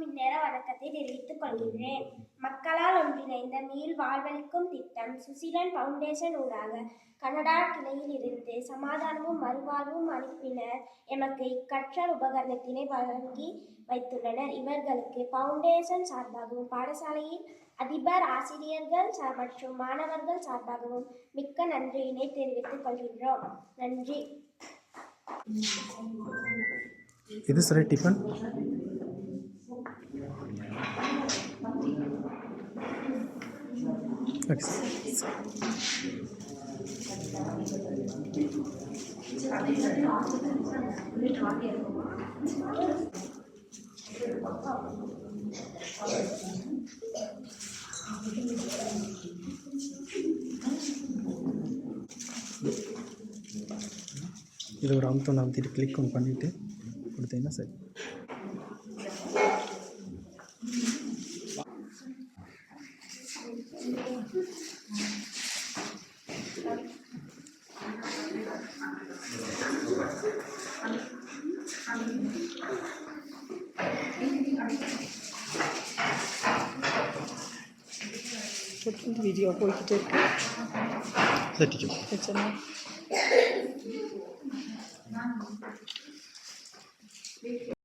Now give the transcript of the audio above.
இந்நேர வணக்கத்தை தெரிவித்துக் கொள்கின்றேன். மக்களால் ஒன்றிணைந்த மீள் வாழ்வளிக்கும் திட்டம் சுசீலன் பவுண்டேஷன் ஊடாக கனடா கிளையில் இருந்து சமாதானமும் மறுவாழ்வும் அனுப்பினர் எமக்கு இக்கற்றல் உபகரணத்தினை வழங்கி வைத்துள்ளனர். இவர்களுக்கு பவுண்டேஷன் சார்பாகவும் பாடசாலையின் அதிபர், ஆசிரியர்கள் மற்றும் மாணவர்கள் சார்பாகவும் மிக்க நன்றியினை தெரிவித்துக் கொள்கின்றோம். நன்றி. இது சரி டிஃபன் இது ஒரு அமுத்தம் அமுத்திட்டு கிளிக் ஒன்று பண்ணிவிட்டு கொடுத்தீங்கன்னா சரி. வீடியோ போய்கிட்டே இருக்கு. சரி.